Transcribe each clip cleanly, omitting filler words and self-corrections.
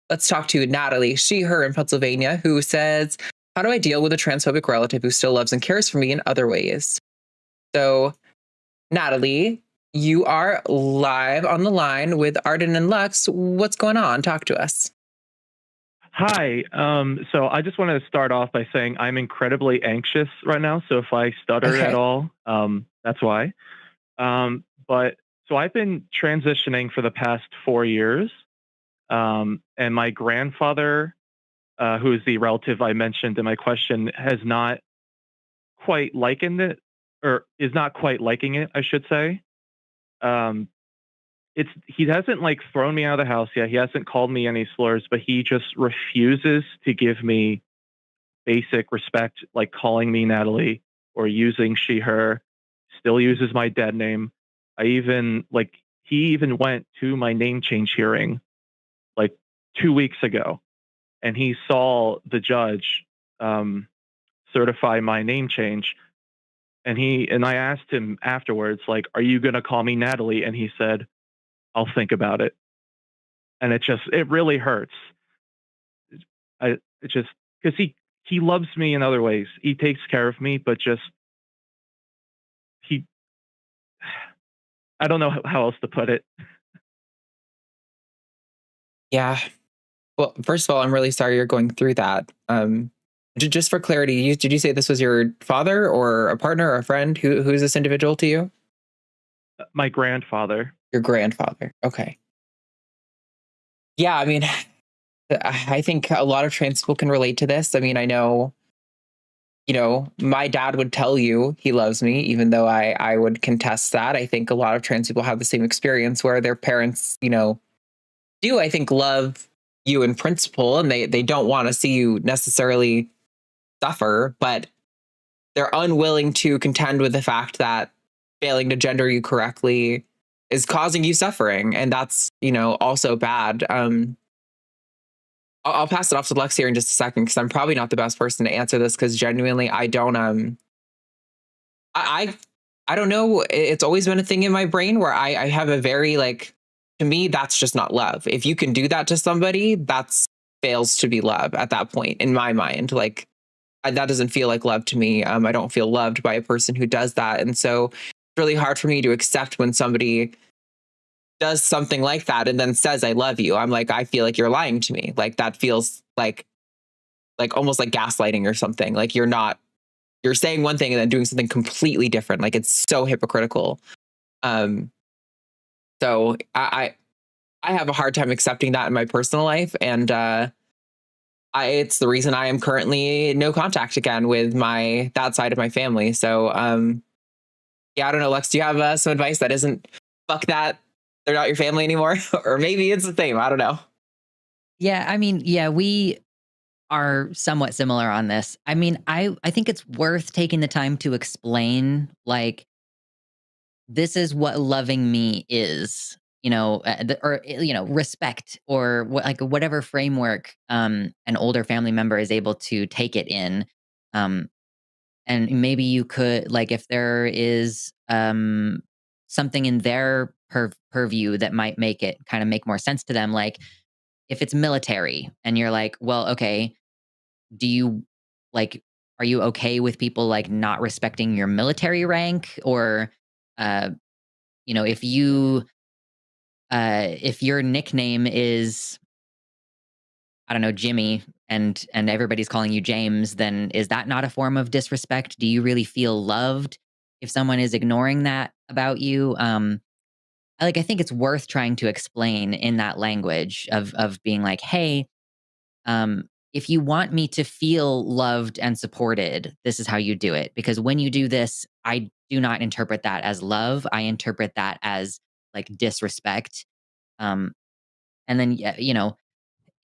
let's talk to Natalie, she, her in Pennsylvania, who says, how do I deal with a transphobic relative who still loves and cares for me in other ways? So, Natalie, you are live on the line with Arden and Lux. What's going on? Talk to us. Hi. So I just want to start off by saying I'm incredibly anxious right now. So if I stutter at all, that's why. But so I've been transitioning for the past 4 years. And my grandfather, who is the relative I mentioned in my question, has not quite likened it, or is not quite liking it, I should say. Um, he hasn't like thrown me out of the house yet. He hasn't called me any slurs, but he just refuses to give me basic respect, like calling me Natalie or using she, her, still uses my dead name. He even went to my name change hearing like 2 weeks ago, and he saw the judge certify my name change. And I asked him afterwards, like, are you going to call me Natalie? And he said, I'll think about it. And it really hurts. It just, because he loves me in other ways. He takes care of me, but he, I don't know how else to put it. Yeah. Well, first of all, I'm really sorry you're going through that. Just for clarity, did you say this was your father or a partner or a friend? Who is this individual to you? My grandfather. Your grandfather. Okay. Yeah, I mean, I think a lot of trans people can relate to this. I mean, I know, my dad would tell you he loves me, even though I would contest that. I think a lot of trans people have the same experience where their parents, do, I think, love you in principle, and they don't want to see you necessarily suffer, but they're unwilling to contend with the fact that failing to gender you correctly is causing you suffering. And that's, also bad. I'll pass it off to Lux here in just a second, because I'm probably not the best person to answer this, because genuinely I don't I don't know. It's always been a thing in my brain where I have a very, like, to me, that's just not love. If you can do that to somebody, that's fails to be love at that point in my mind. Like, that doesn't feel like love to me. I don't feel loved by a person who does that. And so it's really hard for me to accept when somebody does something like that and then says, I love you. I'm like, I feel like you're lying to me. Like, that feels like almost like gaslighting or something. Like, you're saying one thing and then doing something completely different. Like, it's so hypocritical. So I have a hard time accepting that in my personal life. And it's the reason I am currently no contact again with that side of my family. So, yeah, I don't know, Lex, do you have some advice that isn't fuck that, they're not your family anymore? Or maybe it's the same. I don't know. Yeah, I mean, we are somewhat similar on this. I mean, I think it's worth taking the time to explain, like, this is what loving me is, respect, or whatever framework an older family member is able to take it in. And maybe you could, like, if there is something in their purview that might make it kind of make more sense to them, like if it's military and you're like, well, okay, do you like, are you okay with people like not respecting your military rank? Or if your nickname is, I don't know, Jimmy, and everybody's calling you James, then is that not a form of disrespect? Do you really feel loved if someone is ignoring that about you? I think it's worth trying to explain in that language of being like, hey, if you want me to feel loved and supported, this is how you do it. Because when you do this, I do not interpret that as love. I interpret that as like disrespect. And then,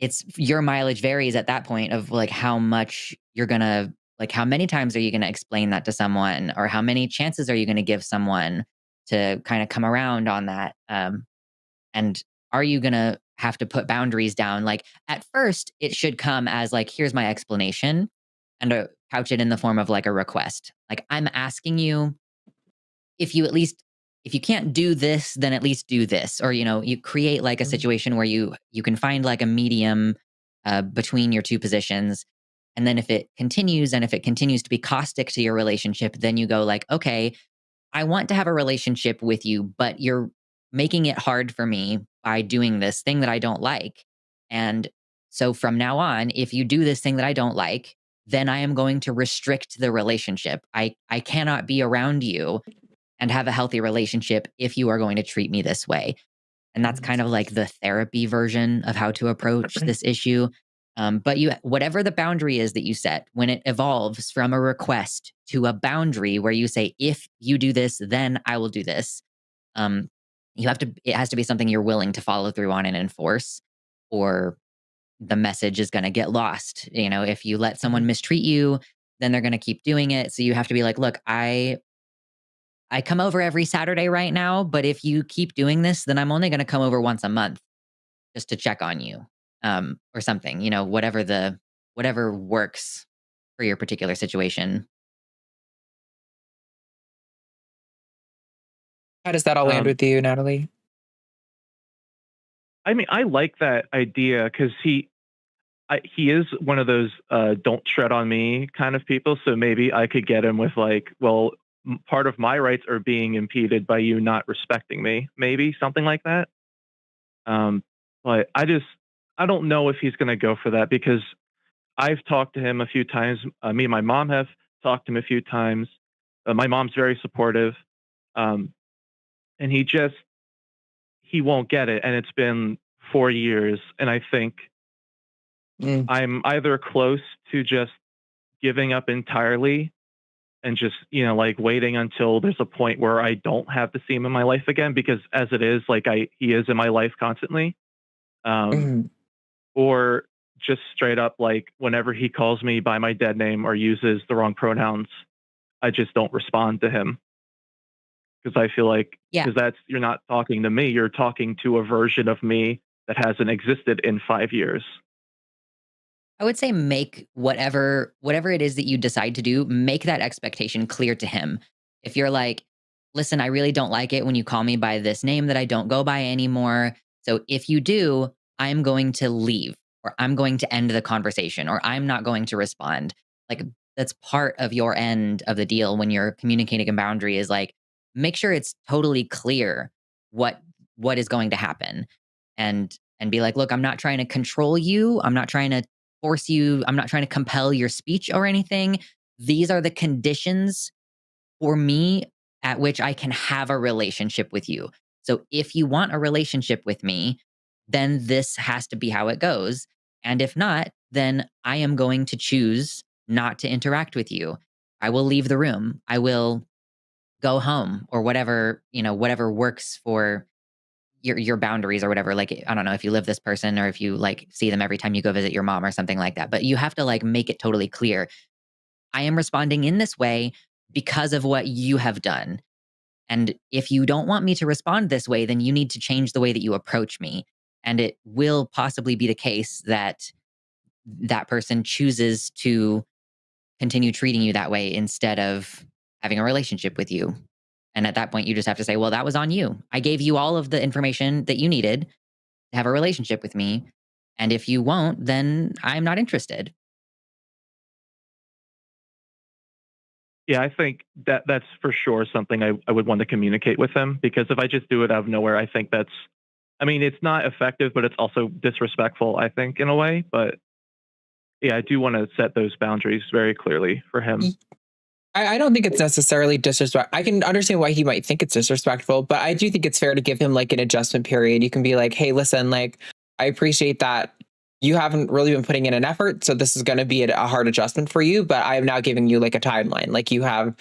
it's your mileage varies at that point of like how much you're gonna, like, how many times are you gonna explain that to someone, or how many chances are you gonna give someone to kind of come around on that? And are you gonna have to put boundaries down? Like, at first, it should come as like, here's my explanation, and couch it in the form of like a request. Like, I'm asking you if you at least if you can't do this, then at least do this. Or, you create like a situation where you can find like a medium between your two positions. And then if it continues to be caustic to your relationship, then you go like, okay, I want to have a relationship with you, but you're making it hard for me by doing this thing that I don't like. And so from now on, if you do this thing that I don't like, then I am going to restrict the relationship. I cannot be around you and have a healthy relationship if you are going to treat me this way. And that's kind of like the therapy version of how to approach this issue. But whatever the boundary is that you set, when it evolves from a request to a boundary where you say, if you do this, then I will do this. Um, it has to be something you're willing to follow through on and enforce, or the message is going to get lost. If you let someone mistreat you, then they're going to keep doing it. So you have to be like, look, I come over every Saturday right now, but if you keep doing this, then I'm only going to come over once a month just to check on you, or something. Whatever works for your particular situation. How does that all land with you, Natalie? I mean, I like that idea because he is one of those don't tread on me kind of people. So maybe I could get him with like, well, part of my rights are being impeded by you not respecting me. Maybe something like that. But I don't know if he's going to go for that because I've talked to him a few times. Me and my mom have talked to him a few times. My mom's very supportive. And he won't get it. And it's been 4 years. And I think I'm either close to just giving up entirely and just, like waiting until there's a point where I don't have to see him in my life again, because as it is, like he is in my life constantly. Or just straight up, like whenever he calls me by my dead name or uses the wrong pronouns, I just don't respond to him. Because I feel like, you're not talking to me, you're talking to a version of me that hasn't existed in 5 years. I would say make whatever it is that you decide to do, make that expectation clear to him. If you're like, listen, I really don't like it when you call me by this name that I don't go by anymore. So if you do, I'm going to leave, or I'm going to end the conversation, or I'm not going to respond. Like, that's part of your end of the deal when you're communicating a boundary, is like, make sure it's totally clear what is going to happen. And be like, look, I'm not trying to control you. I'm not trying to force you. I'm not trying to compel your speech or anything. These are the conditions for me at which I can have a relationship with you. So if you want a relationship with me, then this has to be how it goes. And if not, then I am going to choose not to interact with you. I will leave the room. I will go home, or whatever works for your boundaries or whatever. Like, I don't know if you live this person, or if you like see them every time you go visit your mom or something like that, but you have to like make it totally clear. I am responding in this way because of what you have done. And if you don't want me to respond this way, then you need to change the way that you approach me. And it will possibly be the case that that person chooses to continue treating you that way instead of having a relationship with you. And at that point, you just have to say, well, that was on you. I gave you all of the information that you needed to have a relationship with me. And if you won't, then I'm not interested. Yeah, I think that's for sure something I would want to communicate with him, because if I just do it out of nowhere, I think it's not effective, but it's also disrespectful, I think, in a way. But yeah, I do want to set those boundaries very clearly for him. I don't think it's necessarily disrespect. I can understand why he might think it's disrespectful, but I do think it's fair to give him like an adjustment period. You can be like, hey, listen, like, I appreciate that you haven't really been putting in an effort, so this is going to be a hard adjustment for you, but I am now giving you like a timeline. Like, you have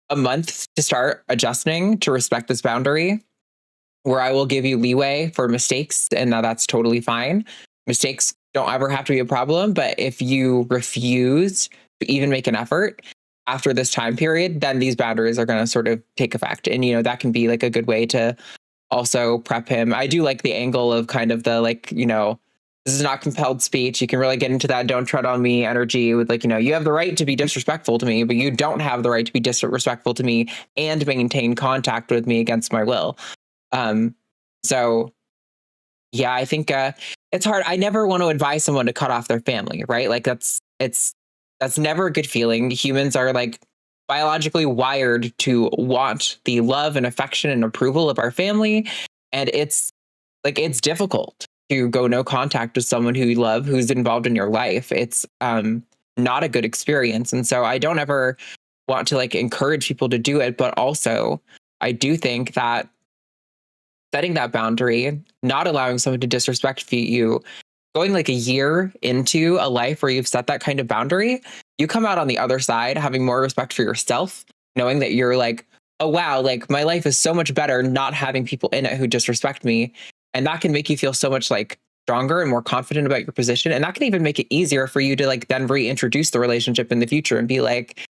a month to start adjusting to respect this boundary, where I will give you leeway for mistakes, and now that's totally fine. Mistakes don't ever have to be a problem, but if you refuse to even make an effort after this time period, then these boundaries are going to sort of take effect. And, that can be like a good way to also prep him. I do like the angle of kind of the like, this is not compelled speech. You can really get into that don't tread on me energy with like, you have the right to be disrespectful to me, but you don't have the right to be disrespectful to me and maintain contact with me against my will. So yeah, I think it's hard. I never want to advise someone to cut off their family, right? Like that's never a good feeling. Humans are like biologically wired to want the love and affection and approval of our family. And it's difficult to go no contact with someone who you love, who's involved in your life. It's not a good experience. And so I don't ever want to like encourage people to do it. But also I do think that setting that boundary, not allowing someone to disrespect you, going like a year into a life where you've set that kind of boundary, you come out on the other side having more respect for yourself, knowing that you're like, oh, wow, like my life is so much better not having people in it who disrespect me. And that can make you feel so much like stronger and more confident about your position. And that can even make it easier for you to like then reintroduce the relationship in the future and be like,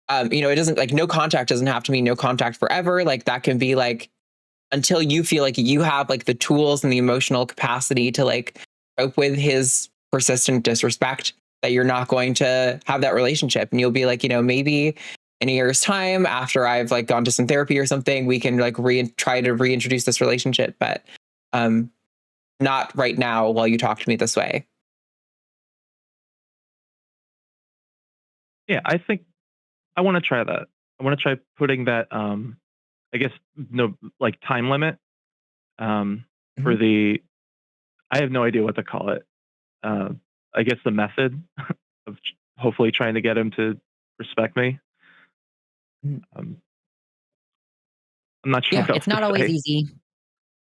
it doesn't like no contact doesn't have to mean no contact forever. Like that can be like until you feel like you have like the tools and the emotional capacity to like cope with his persistent disrespect, that you're not going to have that relationship. And you'll be like, maybe in a year's time after I've like gone to some therapy or something, we can like try to reintroduce this relationship. But not right now while you talk to me this way. Yeah, I think I want to try that. I want to try putting that, I guess, no, like time limit for the, I have no idea what to call it. I guess the method of hopefully trying to get him to respect me. I'm not sure. Yeah, it's not always easy.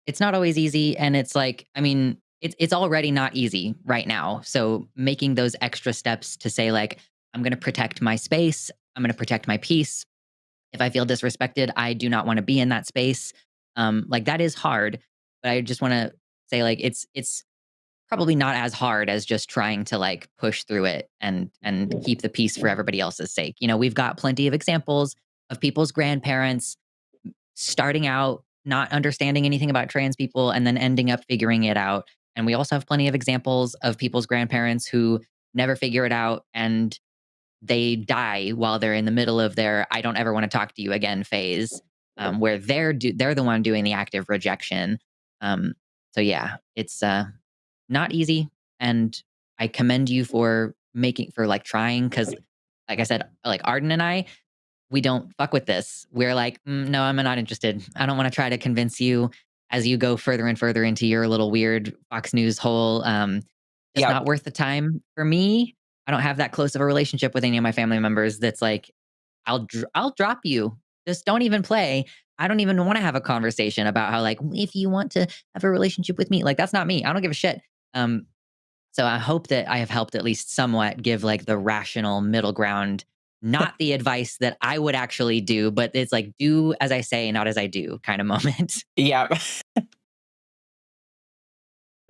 It's not always easy. And it's like, I mean, it's already not easy right now. So making those extra steps to say, like, I'm going to protect my space, I'm going to protect my peace. If I feel disrespected, I do not want to be in that space. Like that is hard, but I just want to say, like, it's probably not as hard as just trying to like push through it and keep the peace for everybody else's sake. We've got plenty of examples of people's grandparents starting out not understanding anything about trans people and then ending up figuring it out. And we also have plenty of examples of people's grandparents who never figure it out and they die while they're in the middle of their "I don't ever want to talk to you again" phase, where they're the one doing the active rejection. So yeah, it's not easy, and I commend you for like trying, because like I said, like Arden and I, we don't fuck with this. We're like, no, I'm not interested. I don't want to try to convince you as you go further and further into your little weird Fox News hole. It's not worth the time for me. I don't have that close of a relationship with any of my family members. That's like, I'll drop you. Just don't even play. I don't even want to have a conversation about how like, if you want to have a relationship with me, like that's not me. I don't give a shit. So I hope that I have helped at least somewhat give like the rational middle ground, not the advice that I would actually do, but it's like do as I say, not as I do kind of moment. Yeah.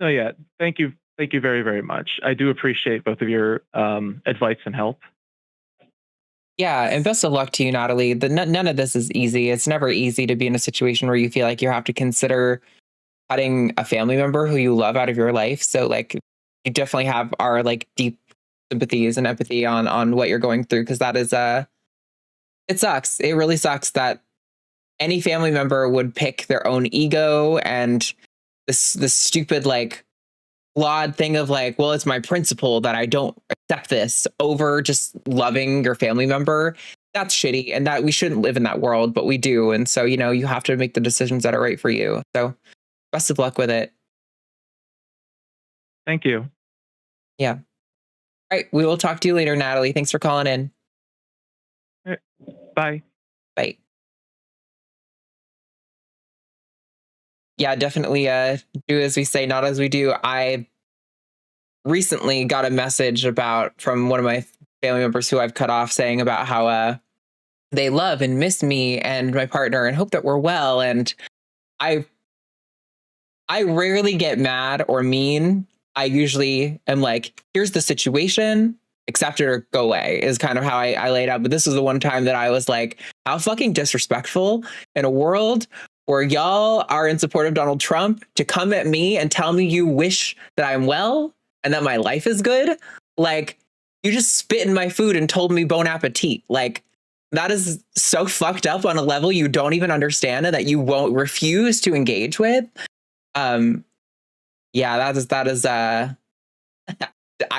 Oh yeah. Thank you. Thank you very, very much. I do appreciate both of your advice and help. Yeah, and best of luck to you, Natalie. None of this is easy. It's never easy to be in a situation where you feel like you have to consider cutting a family member who you love out of your life. So like you definitely have our like deep sympathies and empathy on what you're going through, because that is it sucks. It really sucks that any family member would pick their own ego and this stupid like flawed thing of like, well, it's my principle that I don't accept this over just loving your family member. That's shitty, and that we shouldn't live in that world, but we do. And so, you have to make the decisions that are right for you. So best of luck with it. Thank you. Yeah. All right. We will talk to you later, Natalie. Thanks for calling in. All right. Bye. Bye. Yeah, definitely do as we say, not as we do. I recently got a message from one of my family members who I've cut off, saying about how they love and miss me and my partner and hope that we're well. And I rarely get mad or mean. I usually am like, here's the situation, accept it or go away, is kind of how I lay it out. But this was the one time that I was like, how fucking disrespectful in a world where y'all are in support of Donald Trump to come at me and tell me you wish that I'm well and that my life is good. Like, you just spit in my food and told me bon appetit. Like, that is so fucked up on a level you don't even understand and that you won't refuse to engage with. Yeah, that is I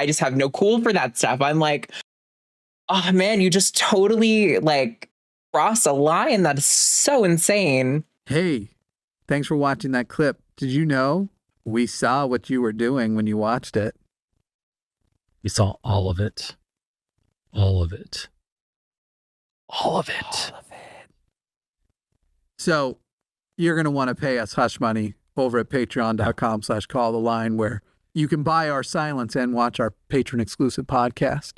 just have no cool for that stuff. I'm like, oh man, you just totally like cross a line. That is so insane. Hey, thanks for watching that clip. Did you know we saw what you were doing when you watched it? We saw all of it. All of it. All of it. So you're going to want to pay us hush money over at patreon.com/calltheline, where you can buy our silence and watch our patron exclusive podcast.